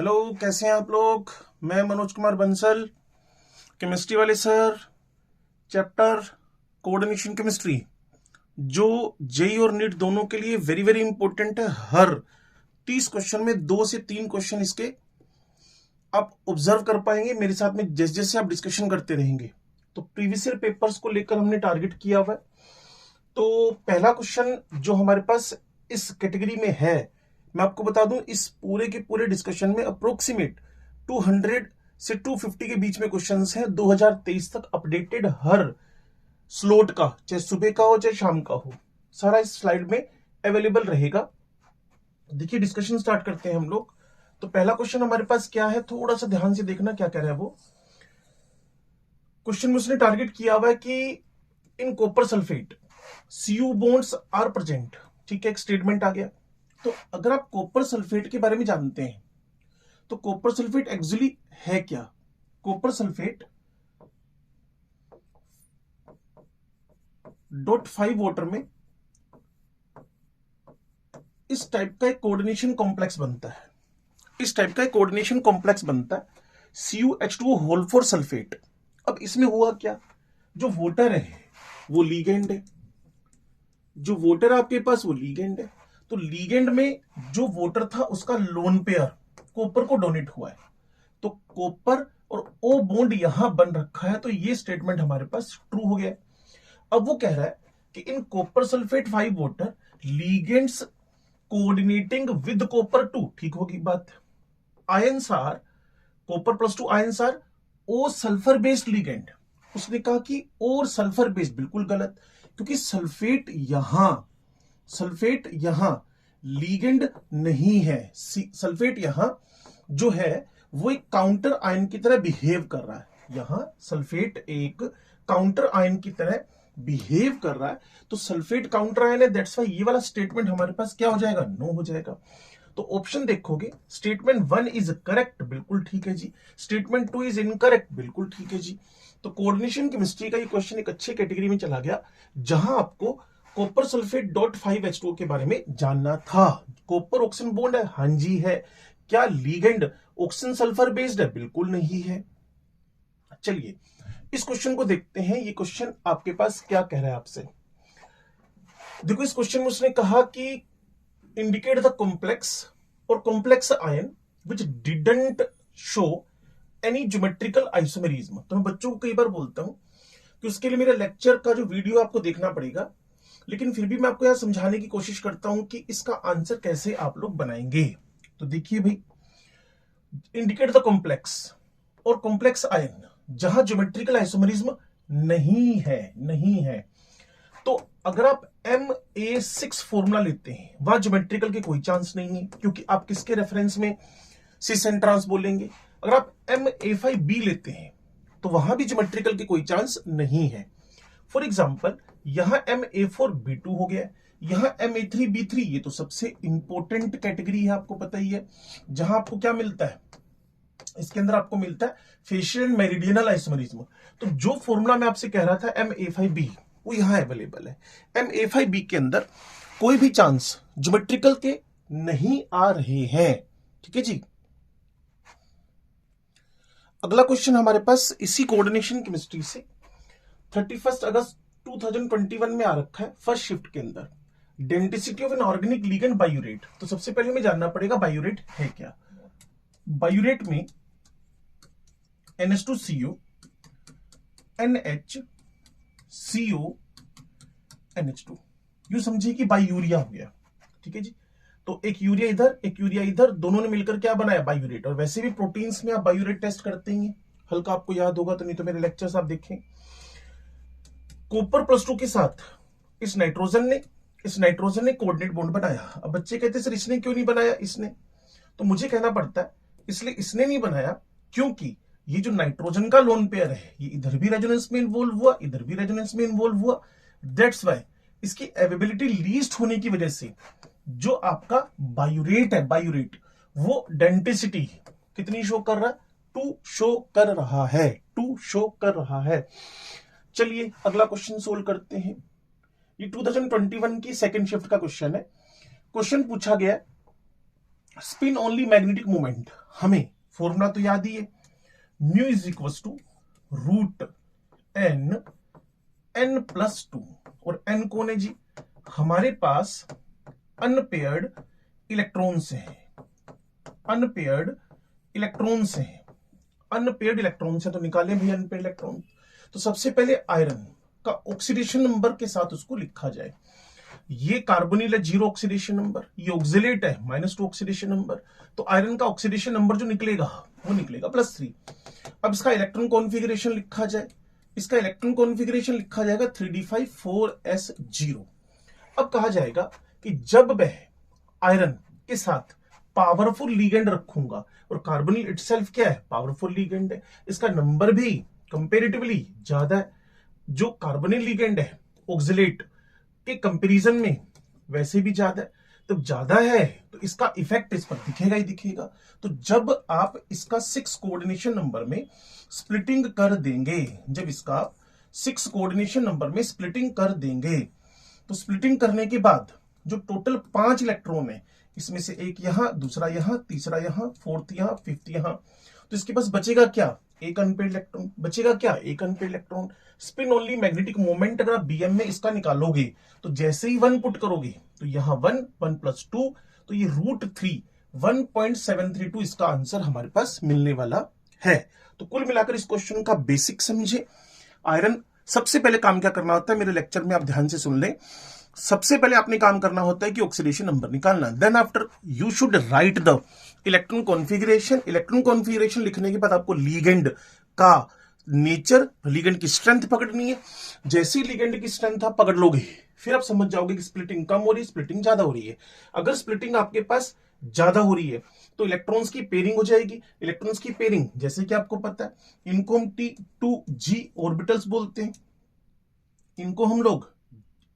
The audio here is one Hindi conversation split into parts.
हेलो, कैसे हैं आप लोग। मैं मनोज कुमार बंसल, केमिस्ट्री वाले सर, चैप्टर कोऑर्डिनेशन केमिस्ट्री, जो जेई और नीट दोनों के लिए वेरी वेरी इंपॉर्टेंट है। हर 30 क्वेश्चन में 2 से 3 क्वेश्चन इसके आप ऑब्जर्व कर पाएंगे मेरे साथ में जैसे जैसे आप डिस्कशन करते रहेंगे। तो प्रीवियस ईयर पेपर्स को लेकर हमने टारगेट किया हुआ है। तो पहला क्वेश्चन जो हमारे पास इस कैटेगरी में है, मैं आपको बता दूं, इस पूरे के पूरे डिस्कशन में अप्रोक्सीमेट 200 से 250 के बीच में क्वेश्चंस हैं 2023 तक अपडेटेड हर स्लॉट का, चाहे सुबह का हो चाहे शाम का हो, सारा इस स्लाइड में अवेलेबल रहेगा। देखिए, डिस्कशन स्टार्ट करते हैं हम लोग। तो पहला क्वेश्चन हमारे पास क्या है, थोड़ा सा ध्यान से देखना क्या कह रहा है वो क्वेश्चन में। उसने टारगेट किया हुआ है कि in copper sulphate Cu bonds are present. ठीक है, एक स्टेटमेंट आ गया। तो अगर आप कॉपर सल्फेट के बारे में जानते हैं तो कॉपर सल्फेट एक्चुअली है क्या। कॉपर सल्फेट .5 वाटर में इस टाइप का एक कोऑर्डिनेशन कॉम्प्लेक्स बनता है। इस टाइप का एक कोऑर्डिनेशन कॉम्प्लेक्स बनता है CuH2O होल फॉर सल्फेट। अब इसमें हुआ क्या, जो वाटर है वो लीगेंड है, जो वाटर आपके पास वो लीगेंड है। तो लीगेंड में जो वाटर था उसका लोन पेयर कॉपर को डोनेट हुआ है। तो कॉपर और ओ बॉन्ड यहां बन रखा है, तो ये स्टेटमेंट हमारे पास ट्रू हो गया। अब वो कह रहा है कि in copper sulphate 5 water ligands coordinating with copper 2। ठीक होगी बात। Ions are copper +2 ions are O sulphur based ligand. उसने कहा कि और सल्फर बेस्ड, बिल्कुल गलत, क्योंकि सल्फेट यहां लीगेंड नहीं है। सल्फेट यहां जो है वो एक काउंटर आयन की तरह बिहेव कर रहा है। यहां सल्फेट एक काउंटर आयन की तरह बिहेव कर रहा है। तो सल्फेट काउंटर आयन है, दैट्स वाई ये वाला स्टेटमेंट हमारे पास क्या हो जाएगा, नो हो जाएगा। तो ऑप्शन देखोगे, स्टेटमेंट 1 इज करेक्ट, बिल्कुल ठीक है जी। स्टेटमेंट 2 इज इनकरेक्ट, बिल्कुल ठीक है जी। तो कोऑर्डिनेशन केमिस्ट्री का ये क्वेश्चन एक अच्छे कैटेगरी में चला गया, जहां आपको कॉपर सल्फेट .5H2O के बारे में जानना था। कॉपर ऑक्सीजन बॉन्ड है, हाँ जी है। क्या लीगेंड ऑक्सीजन सल्फर बेस्ड है, बिल्कुल नहीं है। चलिए इस क्वेश्चन को देखते हैं। ये क्वेश्चन आपके पास क्या कह रहा है आपसे। देखो, इस क्वेश्चन में उसने कहा कि इंडिकेट द कॉम्प्लेक्स और complex ion which didn't show any geometrical isomerism. तो मैं बच्चों को कई बार बोलता हूं कि उसके लिए मेरे लेक्चर का जो वीडियो आपको देखना पड़ेगा, लेकिन फिर भी मैं आपको यहां समझाने की कोशिश करता हूं कि इसका आंसर कैसे आप लोग बनाएंगे। तो देखिए भाई, इंडिकेट द कॉम्प्लेक्स और कॉम्प्लेक्स आयन जहां ज्योमेट्रिकल आइसोमेरिज्म नहीं है। तो अगर आप MA6 फॉर्मूला लेते हैं, वहां ज्योमेट्रिकल के कोई चांस नहीं है, क्योंकि आप किसके रेफरेंस में सिस एंड ट्रांस बोलेंगे। अगर आप MA5B लेते हैं तो वहां भी ज्योमेट्रिकल के कोई चांस नहीं है। फॉर एग्जाम्पल, यहां MA4B2 हो गया, यहां MA3B3, ये तो सबसे इंपॉर्टेंट कैटेगरी है, आपको पता ही है, जहां आपको क्या मिलता है, इसके अंदर आपको मिलता है फेशियल एंड मेरिडियनल आइसोमेरिज्म। तो जो फॉर्मूला मैं आपसे कह रहा था MA5B, वो यहां अवेलेबल है। MA5B के अंदर कोई भी चांस ज्योमेट्रिकल के नहीं आ रहे हैं। ठीक है जी। अगला क्वेश्चन हमारे पास इसी कोऑर्डिनेशन केमिस्ट्री से 31 अगस्त 2021 में आ रखा है, फर्स्ट शिफ्ट के अंदर। Density of an organic ligand biuret. तो सबसे पहले हमें जानना पड़ेगा बायूरेट है क्या। बायूरेट में NH2CO NHCO NH2, यू समझिए कि बायूरिया हो गया। ठीक है जी। तो एक यूरिया इधर एक यूरिया इधर, दोनों ने मिलकर क्या बनाया, बायूरेट। और वैसे भी प्रोटीन्स में आप बायूरेट टेस्ट करते ही हैं, हल्का आपको याद होगा, तो नहीं तो मेरे लेक्चर्स आप देखें। कॉपर +2 के साथ इस नाइट्रोजन ने कोऑर्डिनेट बॉन्ड बनाया। अब बच्चे कहते सर इसने क्यों नहीं बनाया, इसने, तो मुझे कहना पड़ता है इसलिए इसने नहीं बनाया क्योंकि ये जो नाइट्रोजन का लोन पेयर है, ये इधर भी रेजोनेंस में इन्वॉल्व हुआ, इधर भी रेजोनेंस में इन्वॉल्व हुआ। दैट्स वाई इसकी अवेलेबिलिटी लीस्ट होने की वजह से जो आपका बायूरेट है, बायूरेट वो डेंसिटी कितनी शो कर रहा है, 2 शो कर रहा है, 2 शो कर रहा है। चलिए अगला क्वेश्चन सोल्व करते हैं। ये 2021 की सेकंड शिफ्ट का क्वेश्चन है। क्वेश्चन पूछा गया स्पिन ओनली मैग्नेटिक मोमेंट, हमें फॉर्मूला तो याद ही है, mu is equal to root n plus 2, और एन कौन है जी, हमारे पास अनपेयर्ड इलेक्ट्रॉन्स हैं, अनपेयर्ड इलेक्ट्रॉन्स हैं, अनपेयर्ड इलेक्ट्रॉन्स है, तो निकालें भी अनपेयर्ड इलेक्ट्रॉन। तो सबसे पहले आयरन का ऑक्सीडेशन नंबर के साथ उसको लिखा जाए। ये कार्बोनिल है 0 ऑक्सीडेशन नंबर, ये ऑक्सिलेट है -2 ऑक्सीडेशन नंबर, तो आयरन का ऑक्सीडेशन नंबर जो निकलेगा वो निकलेगा +3। अब इसका इलेक्ट्रॉन कॉन्फ़िगरेशन लिखा जाए, इसका इलेक्ट्रॉन कॉन्फ़िगरेशन लिखा जाएगा 3d5 4s0। अब कहा जाएगा कि जब वह आयरन के साथ पावरफुल लीगेंड रखूंगा, और कार्बोनिल इटसेल्फ क्या है, पावरफुल लीगेंड है, इसका नंबर भी कंपेरेटिवली ज्यादा है। जो कार्बोनिल लीगेंड है ऑक्सिलेट के कंपैरिजन में वैसे भी ज्यादा है, तो ज्यादा है तो इसका इफेक्ट इस पर दिखेगा ही दिखेगा। तो जब आप इसका 6 कोऑर्डिनेशन नंबर में स्प्लिटिंग कर देंगे, जब इसका 6 कोऑर्डिनेशन नंबर में स्प्लिटिंग कर देंगे, तो स्प्लिटिंग करने के बाद जो टोटल 5 इलेक्ट्रॉन है, इसमें से एक यहां, दूसरा यहां, तीसरा यहां, फोर्थ यहां, फिफ्थ यहां, तो इसके पास बचेगा क्या, एक अनपेयर्ड इलेक्ट्रॉन बचेगा, क्या, एक unpaired electron. Spin only magnetic moment अगर आप बीएम में इसका निकालोगे, तो जैसे ही 1 पुट करोगे तो यहां 1 + 2, तो ये √3 1.732 इसका आंसर हमारे पास मिलने वाला है। तो कुल मिलाकर इस क्वेश्चन का बेसिक समझे। आयरन सबसे पहले काम क्या करना होता है, मेरे लेक्चर में आप ध्यान से सुन लें। सबसे पहले आपने काम करना होता है कि ऑक्सीडेशन नंबर निकालना, then after you should write the electron configuration. Electron configuration लिखने के बाद आपको लीगेंड का नेचर, लीगेंड की स्ट्रेंथ पकड़नी है। जैसे ही लीगेंड की स्ट्रेंथ आप पकड़ लोगे, फिर आप समझ जाओगे कि स्प्लिटिंग कम हो रही है, स्प्लिटिंग ज्यादा हो रही है। अगर स्प्लिटिंग आपके पास ज्यादा हो रही है तो इलेक्ट्रॉन्स की पेयरिंग हो जाएगी। इलेक्ट्रॉन्स की पेयरिंग जैसे कि आपको पता है, इनको हम T2G ऑर्बिटल्स बोलते हैं, इनको हम लोग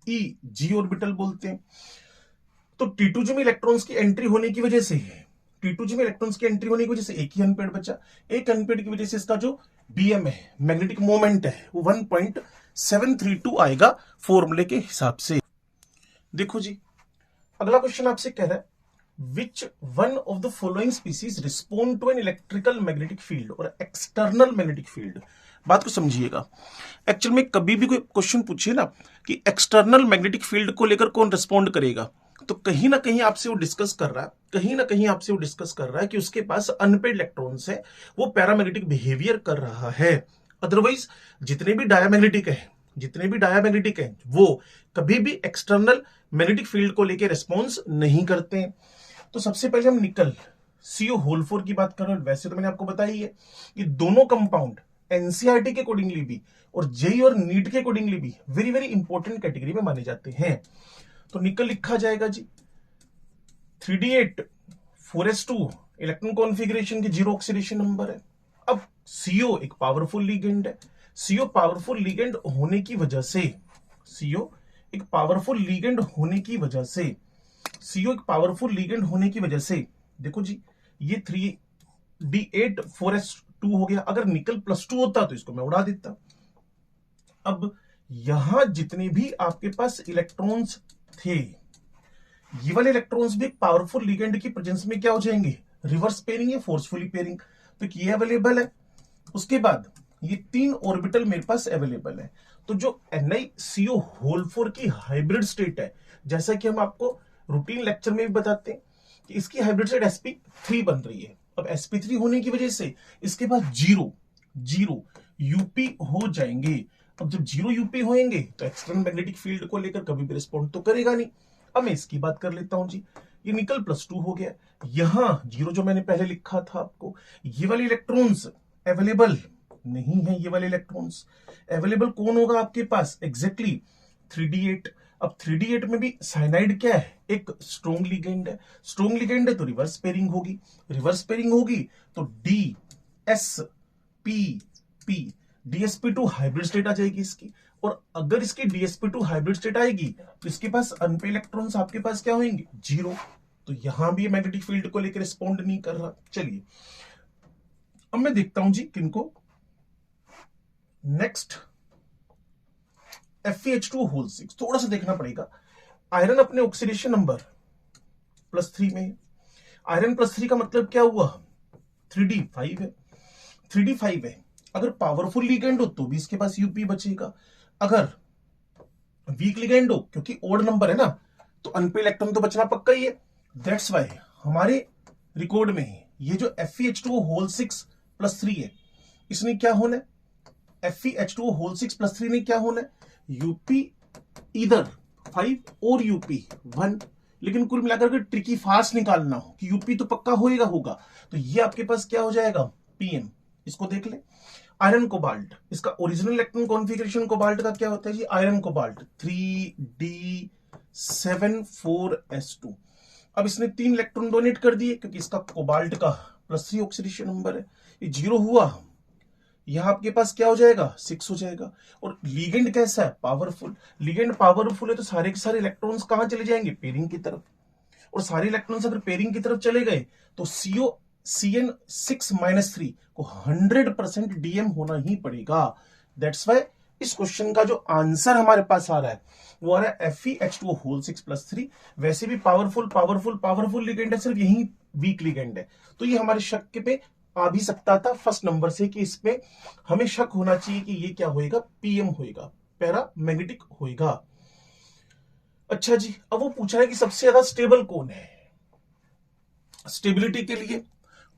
EG ऑर्बिटल बोलते हैं। तो T2G में इलेक्ट्रॉन्स की एंट्री होने की वजह से, T2G में इलेक्ट्रॉन्स की एंट्री होने की वजह से एक ही अनपेयर्ड बचा। एक अनपेयर्ड की वजह से इसका जो बीएम है, मैग्नेटिक मोमेंट है, वो 1.732 आएगा फॉर्मूले के हिसाब से। देखो जी, अगला क्वेश्चन आपसे कह रहा है which one of the following species respond to an electrical magnetic field और एक्सटर्नल मैग्नेटिक फील्ड। बात को समझिएगा। एक्चुअल में कभी भी कोई क्वेश्चन पूछे ना कि एक्सटर्नल मैग्नेटिक फील्ड को लेकर कौन रिस्पॉन्ड करेगा, तो कहीं ना कहीं आपसे वो डिस्कस कर रहा है, कहीं ना कहीं आपसे वो डिस्कस कर रहा है कि उसके पास अनपेयर्ड इलेक्ट्रॉन्स है, वो पैरामैग्नेटिक बिहेवियर कर रहा है। अदरवाइज जितने भी डायमैग्नेटिक है वो कभी भी एक्सटर्नल मैग्नेटिक फील्ड को लेकर रिस्पॉन्स नहीं करते हैं। तो सबसे पहले हम निकल CO4 की बात कर रहे हैं। वैसे तो मैंने आपको बताया ही है कि दोनों कंपाउंड एनसीईआरटी के अकॉर्डिंगली भी और जेई और नीट के अकॉर्डिंगली भी वेरी वेरी इंपॉर्टेंट कैटेगरी में माने जाते हैं। तो निकल लिखा जाएगा जी 3d8 4s2 इलेक्ट्रॉन कॉन्फ़िगरेशन के 0 ऑक्सीडेशन नंबर है। अब CO एक पावरफुल लीगेंड है, CO पावरफुल लीगेंड होने की वजह से, CO एक पावरफुल लीगेंड होने की वजह से, CO एक पावरफुल लीगेंड होने की वजह से, देखो जी ये 3d8 4s2 हो गया। अगर निकल +2 होता तो इसको मैं उड़ा देता। अब यहां जितने भी आपके पास इलेक्ट्रॉन्स थे, ये वाले इलेक्ट्रॉन्स भी पावरफुल लीगेंड की प्रेजेंस में क्या हो जाएंगे, रिवर्स पेयरिंग या फोर्सफुली पेयरिंग, तो ये अवेलेबल है। उसके बाद ये 3 ऑर्बिटल मेरे पास अवेलेबल है। तो जो NiCO4 की हाइब्रिड स्टेट है, जैसा कि हम आपको रूटीन लेक्चर में भी बताते हैं कि इसकी हाइब्रिड स्टेट sp3 बन रही है। अब sp3 होने की वजह से इसके पास 0 यूपी हो जाएंगे। अब जब 0 यूपी होंगे तो एक्सटर्नल मैग्नेटिक फील्ड को लेकर कभी भी रिस्पॉन्ड तो करेगा नहीं। अब मैं इसकी बात कर लेता हूं जी, ये निकल +2 हो गया। यहां 0 जो मैंने पहले लिखा था आपको, ये वाले इलेक्ट्रॉन्स अवेलेबल नहीं है। ये वाले इलेक्ट्रॉन्स अवेलेबल कौन होगा आपके पास, एग्जैक्टली 3d8। अब 3d8 में भी साइनाइड क्या है, एक स्ट्रॉन्ग लिगेंड है। स्ट्रॉन्ग लिगेंड है तो रिवर्स पेयरिंग होगी, रिवर्स पेयरिंग होगी तो DSP2 DSP2 हाइब्रिड स्टेट आ जाएगी इसकी। और अगर इसकी DSP2 हाइब्रिड स्टेट आएगी तो इसके पास अनपेयर्ड इलेक्ट्रॉन्स आपके पास क्या होंगे, 0। तो यहां भी मैग्नेटिक फील्ड को लेकर रिस्पॉन्ड नहीं कर रहा। चलिए अब मैं देखता हूं जी किनको, नेक्स्ट FeH2O6 थोड़ा सा देखना पड़ेगा। आयरन अपने ऑक्सीडेशन नंबर +3 में, आयरन +3 का मतलब क्या हुआ, 3d5 है, 3d5 है। अगर पावरफुल लिगेंड हो तो भी इसके पास यूपी बचेगा, अगर वीक लिगेंड हो, क्योंकि ओड नंबर है ना, तो अनपेड इलेक्ट्रॉन तो बचना पक्का ही है। दैट्स वाई हमारे रिकॉर्ड में ये जो Fe2O6+3 है, इसने क्या होना है, Fe2O6+3 ने क्या होना है, यूपी इधर 5 और यूपी 1। लेकिन कुल मिलाकर के ट्रिकी फास्ट निकालना हो कि यूपी तो पक्का होगा, तो ये आपके पास क्या हो जाएगा, पीएम। इसको देख ले, आयरन कोबाल्ट, इसका ओरिजिनल इलेक्ट्रॉन कॉन्फ़िगरेशन कोबाल्ट का क्या होता है जी, आयरन कोबाल्ट 3d7,4s2। अब इसने 3 इलेक्ट्रॉन डोनेट कर दिए, क्योंकि इसका कोबाल्ट का +3 ऑक्सीडेशन नंबर है, ये 0 हुआ, यहां आपके पास क्या हो जाएगा, 6 हो जाएगा। और लिगेंड कैसा है, पावरफुल। लिगेंड पावरफुल है तो सारे के सारे इलेक्ट्रॉन्स कहां चले जाएंगे, पेयरिंग की तरफ। और सारे इलेक्ट्रॉन्स अगर पेयरिंग की तरफ चले गए तो CN6-3 को 100% डीएम होना ही पड़ेगा। दैट्स वाई इस क्वेश्चन का जो आंसर हमारे पास आ रहा है वो आ रहा है Fe2O6+3। वैसे भी पावरफुल लिगेंड है, सिर्फ यही वीक लिगेंड है, तो ये हमारे शक पे आ भी सकता था फर्स्ट नंबर से कि इसमें हमें शक होना चाहिए कि ये क्या होएगा, पीएम होएगा, पैरामैग्नेटिक होएगा। अच्छा जी, अब वो पूछ रहा है कि सबसे ज्यादा स्टेबल कौन है। स्टेबिलिटी के लिए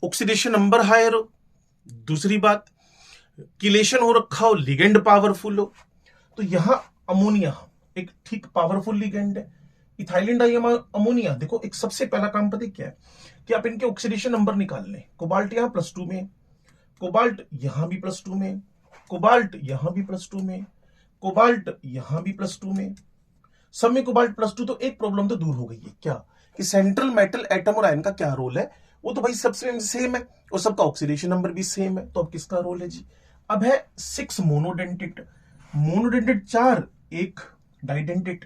ऑक्सीडेशन नंबर हायर हो, दूसरी बात किलेशन हो रखा हो, लिगेंड पावरफुल हो। तो यहां अमोनिया एक ठीक पावरफुल लिगेंड है। इथाइलिन डाई अमोनिया, देखो एक सबसे पहला काम पता क्या है कि आप इनके ऑक्सीडेशन नंबर निकाल लें। कोबाल्ट यहां +2 में, कोबाल्ट यहां भी +2 में, कोबाल्ट यहां भी +2 में, कोबाल्ट यहां भी +2 में, सब में कोबाल्ट +2। तो एक प्रॉब्लम तो दूर हो गई है, क्या कि सेंट्रल मेटल एटम और आयन का क्या रोल है, वो तो भाई सबसे सेम है और सबका ऑक्सीडेशन नंबर भी सेम है। तो अब किसका रोल है जी, अब है 6 मोनोडेंटेट, 4 एक डाइडेंटेट,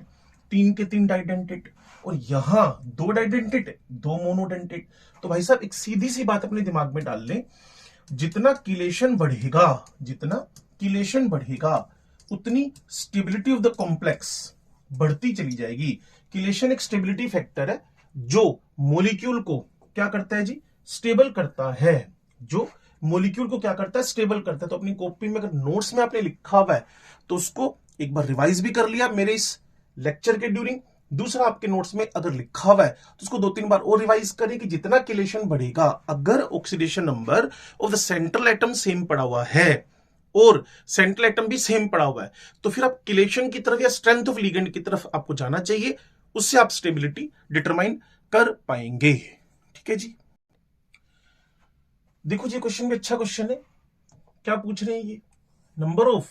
3 के 3 डाइडेंटेट, और यहां 2 डाइडेंटेट 2 मोनोडेंटेट। तो भाई साहब एक सीधी सी बात अपने दिमाग में डाल लें, जितना किलेशन बढ़ेगा उतनी स्टेबिलिटी ऑफ द कॉम्प्लेक्स बढ़ती चली जाएगी। किलेशन एक स्टेबिलिटी फैक्टर है जो मॉलिक्यूल को क्या करता है जी, स्टेबल करता है, जो मॉलिक्यूल को क्या करता है, स्टेबल करता है। तो अपनी कॉपी में अगर नोट्स में आपने लिखा हुआ है तो उसको एक बार रिवाइज भी कर लिया मेरे इस लेक्चर के ड्यूरिंग। दूसरा, आपके नोट्स में अगर लिखा हुआ है तो उसको 2-3 बार और रिवाइज करें कि जितना किलेशन बढ़ेगा, अगर oxidation number of the central atom same पड़ा हुआ है और सेंट्रल एटम भी सेम पड़ा हुआ है, तो फिर आप किलेशन की तरफ या स्ट्रेंथ ऑफ लिगेंड की तरफ आपको जाना चाहिए, उससे आप स्टेबिलिटी डिटरमाइन कर पाएंगे। ठीक है जी, देखो जी क्वेश्चन भी अच्छा क्वेश्चन है। क्या पूछ रहे हैं ये, नंबर ऑफ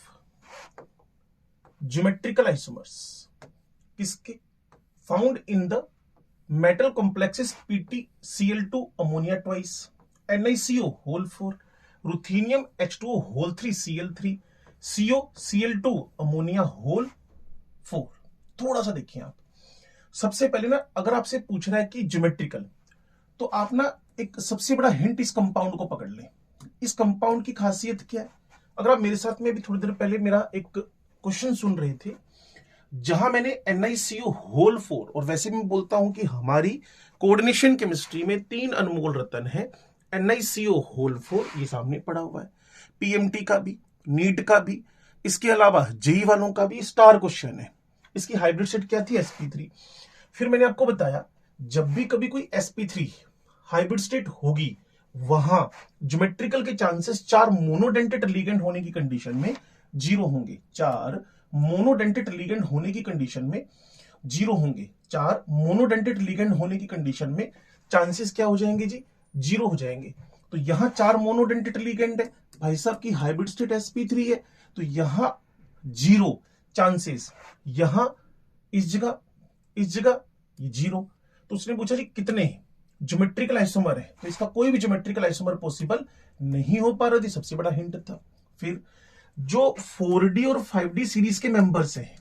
ज्योमेट्रिकल आइसोमर्स किसके found in the metal complexes PtCl2 ammonia twice, NiCO whole 4, ruthenium H2O whole 3 Cl3, COCl2 ammonia whole 4। थोड़ा सा देखिए आप, सबसे पहले ना अगर आपसे पूछ रहा है कि ज्योमेट्रिकल, तो आप ना एक सबसे बड़ा हिंट इस कंपाउंड को पकड़ लें। इस कंपाउंड की खासियत क्या है, अगर आप मेरे साथ में भी थोड़ी देर पहले मेरा एक क्वेश्चन सुन रहे थे जहां मैंने NiCO होल 4, और वैसे मैं बोलता हूं कि हमारी कोऑर्डिनेशन केमिस्ट्री में 3 अनमोल रत्न है, NiCO होल 4 ये सामने पड़ा हुआ है, PMT का भी, नीट का भी, इसके अलावा जेई वालों का भी स्टार क्वेश्चन है। इसकी हाइब्रिड सेट क्या थी, sp3। फिर मैंने आपको बताया जब भी कभी कोई sp3 हाइब्रिड स्टेट होगी, वहां ज्योमेट्रिकल के चांसेस 4 मोनोडेंटेट लिगेंड होने की कंडीशन में 0 होंगे। 4 मोनोडेंटेट लिगेंड होने की कंडीशन में 0 होंगे। 4 मोनोडेंटेट लिगेंड होने की कंडीशन में चांसेस क्या हो जाएंगे जी, 0 हो जाएंगे। तो यहां 4 मोनोडेंटेट लिगेंड है, भाई साहब की हाइब्रिड स्टेट sp3 है, तो यहां 0 चांसेस, यहां इस जगह ये 0। तो उसने पूछा जी कितने ज्योमेट्रिकल आइसोमर है, तो इसका कोई भी ज्योमेट्रिकल आइसोमर पॉसिबल नहीं हो पा रहा थी, सबसे बड़ा हिंट था। फिर जो 4D और 5D सीरीज के मेंबर्स हैं,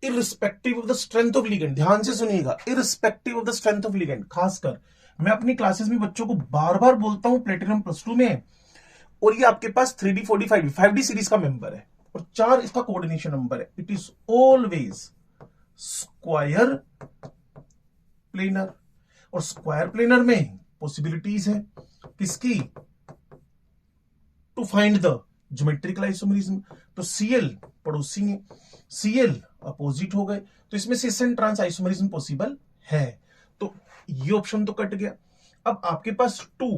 irrespective of the strength of ligand, ध्यान से सुनिएगा, irrespective of the strength of ligand, खासकर मैं अपनी क्लासेस में बच्चों को बार बार बोलता हूं प्लेटिनम +2 में, और ये आपके पास 3D 4D 5D सीरीज का मेंबर है, और 4 इसका कोऑर्डिनेशन नंबर है। It is always square planar, और स्क्वायर प्लेनर में पॉसिबिलिटीज है किसकी, to find the geometrical isomerism. तो Cl पड़ोसी है, Cl अपोजिट हो गए, तो इसमें से cis and trans isomerism possible है। तो ये ऑप्शन तो कट गया। अब आपके पास 2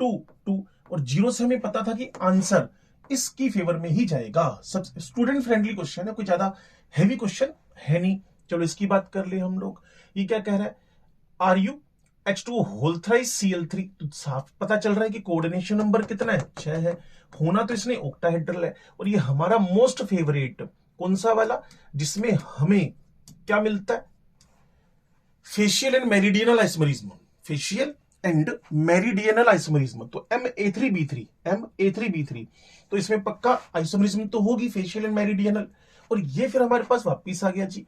2 2 और 0 से हमें पता था कि आंसर इसकी फेवर में ही जाएगा। सब स्टूडेंट फ्रेंडली क्वेश्चन है, कोई ज्यादा हैवी क्वेश्चन है नहीं। चलो इसकी बात कर ले हम लोग। ये क्या कह रहा है, are you H2O whole thrice Cl3। तो साफ पता चल रहा है कि कोऑर्डिनेशन नंबर कितना है, 6 है। होना तो इसने ऑक्टाहेड्रल है, और ये हमारा मोस्ट फेवरेट कौन सा वाला, जिसमें हमें क्या मिलता है, facial and meridional isomerism, facial and meridional isomerism. तो Ma3B3 तो इसमें पक्का आइसोमेरिज्म तो होगी, फेशियल एंड मेरिडियनल। और ये फिर हमारे पास वापिस आ गया जी,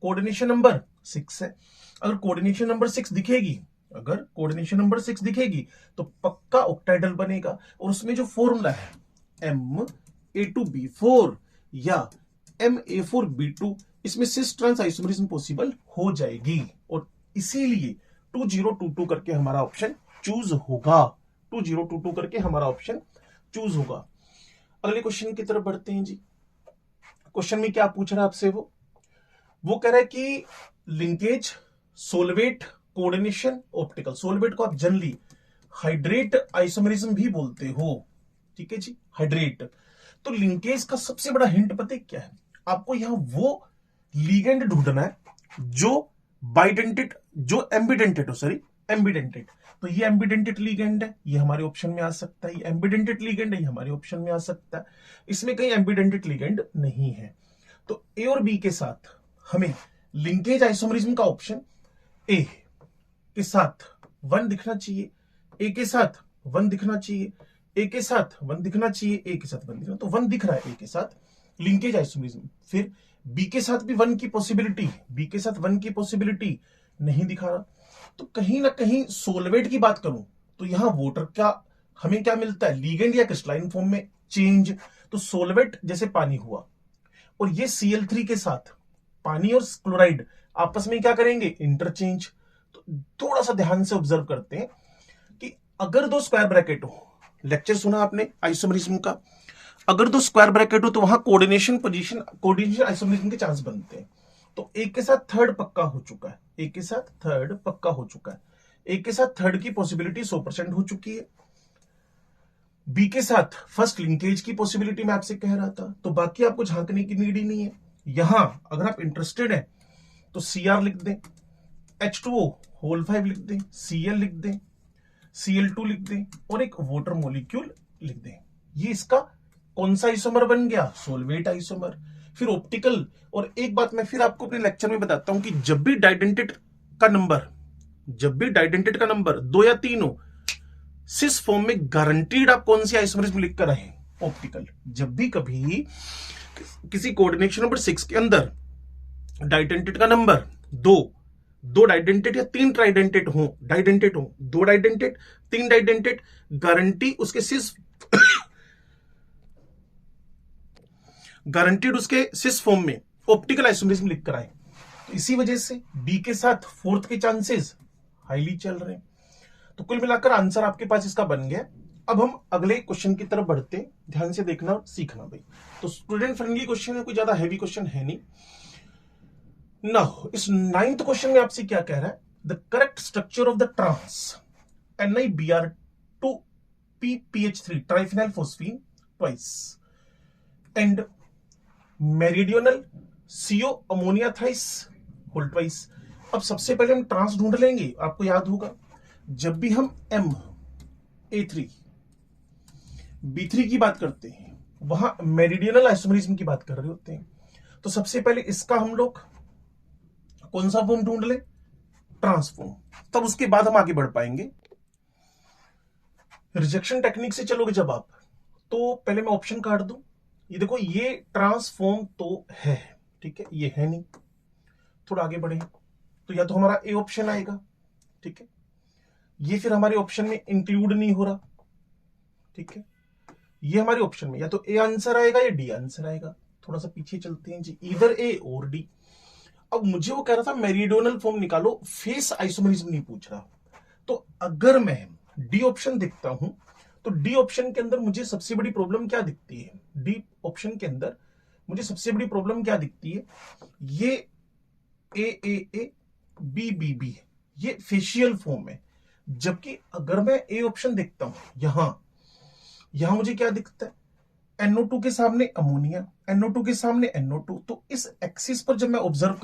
कोऑर्डिनेशन नंबर 6 है। अगर कोऑर्डिनेशन नंबर 6 दिखेगी, अगर कोऑर्डिनेशन नंबर 6 दिखेगी तो पक्का ऑक्टाहेड्रल बनेगा। और उसमें जो फॉर्मूला है Ma2B4 या Ma4B2, इसमें सिस ट्रांस आइसोमेरिज्म पॉसिबल हो जाएगी, और इसीलिए 2022 करके हमारा ऑप्शन चूज होगा। 2022 करके हमारा ऑप्शन चूज होगा। अगले क्वेश्चन की तरफ बढ़ते हैं जी। क्वेश्चन में क्या पूछ रहा है आपसे, वो कह रहा है कि लिंकेज, सोलवेट, कोऑर्डिनेशन, ऑप्टिकल। सोलवेट को आप जनरली हाइड्रेट आइसोमेरिज्म भी बोलते हो, ठीक है जी, हाइड्रेट। तो लिंकेज का सबसे बड़ा हिंट पता है क्या है आपको, यहां वो लीगेंड ढूंढना है जो बाइडेंटेड, जो एम्बिडेंटेड हो, सॉरी एम्बिडेंटेड। तो ये एम्बिडेंटेड लीगेंड है, ये हमारे ऑप्शन में आ सकता है। ये एम्बिडेंटेड लीगेंड है, ये हमारे ऑप्शन में आ सकता है। इसमें कहीं एम्बिडेंटेड लीगेंड नहीं है। तो ए और बी के साथ हमें लिंकेज आइसोमेरिज्म का ऑप्शन ए के साथ 1 दिखना चाहिए, ए के साथ 1 दिखना चाहिए, ए के साथ 1 दिखना चाहिए, ए के साथ 1 दिखना, तो 1 दिख रहा है ए के साथ लिंकेज आइसोमेरिज्म। फिर बी के साथ भी 1 की पॉसिबिलिटी, बी के साथ 1 की पॉसिबिलिटी नहीं दिखा रहा। तो कहीं ना कहीं सोलवेट की बात करूं तो यहां वाटर का हमें क्या मिलता है, लीगेंड या क्रिस्टलाइन फॉर्म में चेंज। तो सोलवेट जैसे पानी हुआ, और ये Cl3 के साथ पानी और क्लोराइड आपस में क्या करेंगे, इंटरचेंज। तो थोड़ा सा ध्यान से ऑब्जर्व करते हैं कि अगर 2 स्क्वायर ब्रैकेट हो, लेक्चर सुना आपने आइसोमेरिज्म का, अगर 2 स्क्वायर ब्रैकेट हो तो वहां कोऑर्डिनेशन पोजीशन, कोऑर्डिनेशन आइसोमेरिज्म के चांस बनते हैं। तो एक के साथ थर्ड पक्का हो चुका है, एक के साथ थर्ड पक्का हो चुका है, एक के साथ थर्ड की पॉसिबिलिटी 100% हो चुकी है। बी के साथ फर्स्ट लिंकेज की पॉसिबिलिटी मैं आपसे कह रहा था, तो बाकी आपको झांकने की नीड ही नहीं है। यहां अगर आप इंटरेस्टेड हैं तो Cr लिख दें, H2O होल 5 लिख दें, Cl लिख दें, Cl2 लिख दें, और एक वाटर मॉलिक्यूल लिख दें। ये इसका कौन सा आइसोमर बन गया, सोलवेट आइसोमर। फिर ऑप्टिकल, और एक बात मैं फिर आपको अपने लेक्चर में बताता हूं कि जब भी डाइडेंटेड का नंबर, जब भी डाइडेंटेड का नंबर 2 या 3 हो, सिस फॉर्म में गारंटीड आप कौन सी आइसोमेरिज्म लिख कर रहे, ऑप्टिकल। जब भी कभी किसी कोऑर्डिनेशन नंबर 6 के अंदर डाइडेंटेड का नंबर 2 डाइडेंटेड या 3 ट्राइडेंटेड हो, 2 डाइडेंटेड 3 डाइडेंटेड, गारंटी उसके सिस गारंटीड उसके सिस फॉर्म में ऑप्टिकल आइसोमेरिज्म लिख कर आए। तो इसी वजह से बी के साथ फोर्थ के चांसेस हाईली चल रहे हैं। तो कुल मिलाकर आंसर आपके पास इसका बन गया। अब हम अगले क्वेश्चन की तरफ बढ़ते हैं, ध्यान से देखना और सीखना भाई। तो स्टूडेंट फ्रेंडली क्वेश्चन है, कोई ज्यादा हैवी क्वेश्चन है नहीं ना। इस 9th क्वेश्चन में आपसे क्या कह रहा है, the correct structure of the trans NiBr2PPH3 triphenyl phosphine twice and meridional CO ammonia thrice whole twice. अब सबसे पहले हम ट्रांस ढूंढ लेंगे। आपको याद होगा जब भी हम Ma3B3 की बात करते हैं वहां मेरिडियनल आइसोमेरिज्म की बात कर रहे होते हैं। तो सबसे पहले इसका हम लोग कौन सा फॉर्म ढूंढ ले, ट्रांसफॉर्म, तब उसके बाद हम आगे बढ़ पाएंगे। रिजेक्शन टेक्निक से चलोगे जब आप, तो पहले मैं ऑप्शन काट दूं। ये देखो, ये ट्रांसफॉर्म तो है, ठीक है, ये है नहीं। थोड़ा आगे बढ़े तो या तो हमारा ए ऑप्शन आएगा, ठीक है, ये फिर हमारे ऑप्शन में इंक्लूड नहीं हो रहा, ठीक है, ये हमारे ऑप्शन में या तो ए आंसर आएगा या डी आंसर आएगा। थोड़ा सा पीछे चलते हैं जी, इधर ए और डी। अब मुझे वो कह रहा था मेरिडियनल फॉर्म निकालो, फेस आइसोमेरिज्म नहीं पूछ रहा। तो अगर मैं डी ऑप्शन देखता हूं तो डी ऑप्शन के अंदर मुझे सबसे बड़ी प्रॉब्लम क्या दिखती है? डी ऑप्शन के अंदर मुझे सबसे बड़ी प्रॉब्लम क्या दिखती है? ये ए बी बी बी, ये फेशियल फॉर्म है। जबकि अगर मैं ए ऑप्शन देखता हूं, यहां मुझे क्या दिखता है? NO2 के सामने अमोनिया, NO2 के सामने NO2। तो इस एक्सिस पर जब मैं ऑब्जर्व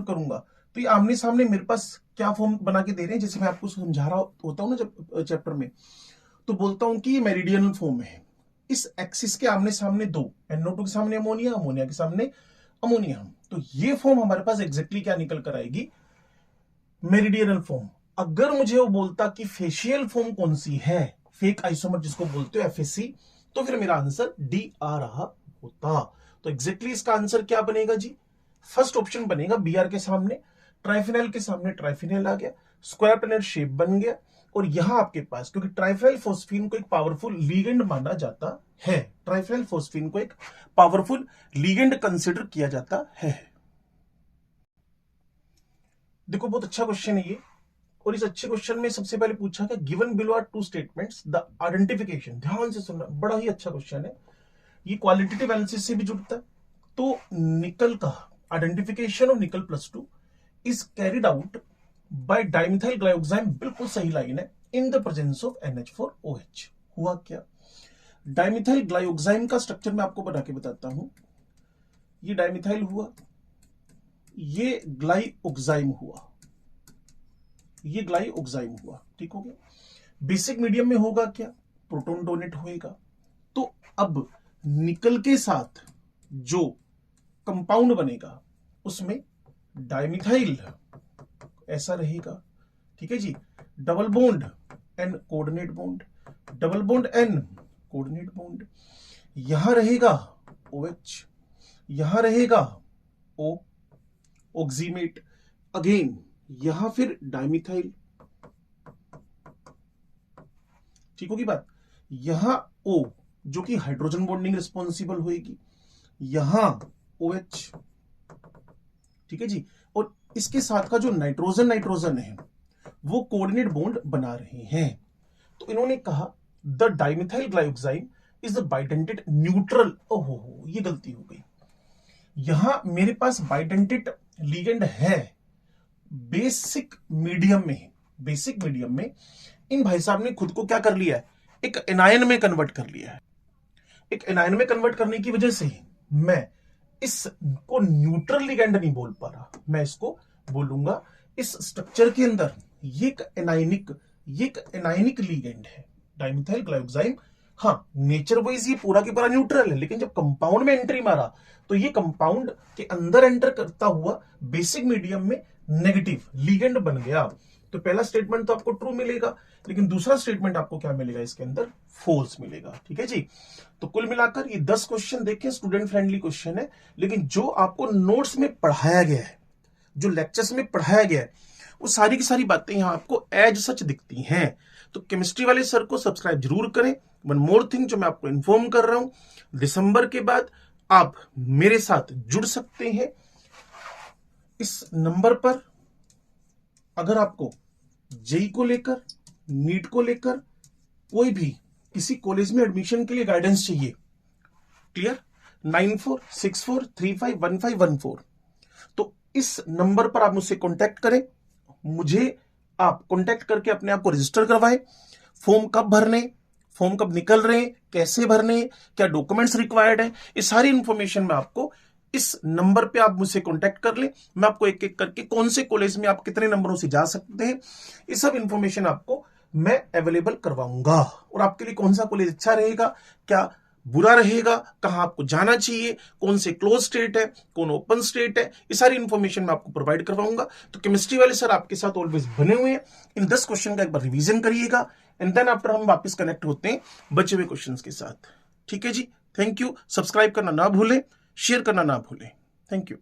करूंगा, तो ये आमने सामने मेरे पास क्या फॉर्म बना के दे रहे हैं? जैसे मैं आपको समझा रहा होता हूं ना जब चैप्टर में, तो बोलता हूं कि ये मेरिडियनल फॉर्म है। इस एक्सिस के आमने सामने दो, NO2 के सामने अमोनिया, अमोनिया के सामने अमोनिया। तो ये फॉर्म हमारे पास एग्जैक्टली क्या निकल कर आएगी? Meridional form. अगर मुझे वो बोलता कि फेशियल फॉर्म कौन सी है, फेक आइसोमर जिसको बोलते हो FAC, तो फिर मेरा आंसर डी आ रहा होता। तो एग्जैक्टली इसका आंसर क्या बनेगा जी? फर्स्ट ऑप्शन बनेगा, BR के सामने ट्राइफिनाइल के सामने ट्राइफिनाइल आ गया, स्क्वायर प्लेनर शेप बन गया। और यहां आपके पास, क्योंकि ट्राइफिनाइल फोस्फीन को एक पावरफुल लीगेंड माना जाता है, ट्राइफिनाइल फोस्फीन को एक पावरफुल लीगेंड कंसिडर किया जाता है। देखो बहुत अच्छा क्वेश्चन है ये। और इस अच्छे क्वेश्चन में सबसे पहले पूछा कि given below are two statements, the identification, ध्यान से सुनना, बड़ा ही अच्छा क्वेश्चन है ये, क्वालिटेटिव एनालिसिस से भी जुड़ता है। तो निकल का identification of nickel +2 is carried out by dimethyl glyoxime, बिल्कुल सही लाइन है, in the presence of NH4OH। हुआ क्या? डाइमिथाइल ग्लाइकोजाइम का स्ट्रक्चर मैं आपको बना के बताता हूं। ये डाइमिथाइल हुआ, ये ग्लाइकोजाइम हुआ, ये ग्लाइकोजाइम हुआ, ठीक हो गया। बेसिक मीडियम में होगा क्या? प्रोटॉन डोनेट होएगा। तो अब निकल के साथ जो कंपाउंड बनेगा उसमें डाइमिथाइल ऐसा रहेगा, ठीक है जी, double bond N coordinate bond, double bond N coordinate bond, यहां रहेगा OH, यहां रहेगा O ऑक्सीमेट, अगेन यहां फिर डाइमिथाइल, ठीक होगी बात। यहां O जो कि हाइड्रोजन बॉन्डिंग रिस्पॉन्सिबल होगी, यहां OH, ठीक है जी। और इसके साथ का जो नाइट्रोजन है वो कोऑर्डिनेट बॉन्ड बना रहे हैं। तो इन्होंने कहा the dimethyl glyoxime is the bidentate neutral. ओहो, ये गलती हो गई। यहां मेरे पास बाइडेंटेड लिगेंड है बेसिक मीडियम में, इन भाई साहब ने खुद को क्या कर लिया है? एक एनायन में कन्वर्ट कर लिया है। एक एनायन में कन्वर्ट करने की वजह से मैं इसको न्यूट्रल लिगेंड नहीं बोल पा रहा, मैं इसको बोलूंगा इस स्ट्रक्चर के अंदर ये एक एनायनिक लिगेंड है डाइमिथाइल ग्लाइकोजाइम। हाँ, नेचर वाइज ये पूरा के पूरा न्यूट्रल है, लेकिन जब कंपाउंड में एंट्री मारा तो ये कंपाउंड के अंदर एंटर करता हुआ बेसिक मीडियम में नेगेटिव लिगेंड बन गया। तो पहला स्टेटमेंट तो आपको ट्रू मिलेगा, लेकिन दूसरा स्टेटमेंट आपको क्या मिलेगा? इसके अंदर फॉल्स मिलेगा, ठीक है जी। तो कुल मिलाकर ये 10 क्वेश्चन देखें, स्टूडेंट फ्रेंडली क्वेश्चन है, लेकिन जो आपको नोट्स में पढ़ाया गया है, जो लेक्चर्स में पढ़ाया गया है, वो सारी की सारी बातें यहां आपको एज सच दिखती हैं। तो केमिस्ट्री वाले सर को सब्सक्राइब जरूर करें। वन मोर थिंग जो मैं आपको इन्फॉर्म कर रहा हूं, दिसंबर के बाद आप मेरे साथ जुड़ सकते हैं इस नंबर पर। अगर आपको जेई को लेकर, नीट को लेकर, कोई भी किसी कॉलेज में एडमिशन के लिए गाइडेंस चाहिए, क्लियर, 9464351514, तो इस नंबर पर आप मुझसे कांटेक्ट करें। मुझे आप कांटेक्ट करके अपने आप को रजिस्टर करवाएं। फॉर्म कब भरने, फॉर्म कब निकल रहे हैं, कैसे भरने, क्या डॉक्यूमेंट्स रिक्वायर्ड है, ये सारी इंफॉर्मेशन मैं आपको इस नंबर पे आप मुझसे कांटेक्ट कर लें। मैं आपको एक एक करके कौन से कॉलेज में आप कितने नंबरों से जा सकते हैं, ये सब इंफॉर्मेशन आपको मैं अवेलेबल करवाऊंगा। और आपके लिए कौन सा कॉलेज अच्छा रहेगा, क्या बुरा रहेगा, कहां आपको जाना चाहिए, कौन से क्लोज स्टेट है, कौन ओपन स्टेट है, ये सारी इंफॉर्मेशन मैं आपको प्रोवाइड करवाऊंगा। तो केमिस्ट्री वाले सर आपके साथ ऑलवेज बने हुए हैं। इन 10 क्वेश्चन का एक बार रिवीजन करिएगा, एंड देन आफ्टर हम वापस कनेक्ट होते हैं बचे हुए क्वेश्चंस के साथ। ठीक है जी, थैंक यू। सब्सक्राइब करना ना भूलें, शेयर करना ना भूलें। Thank you.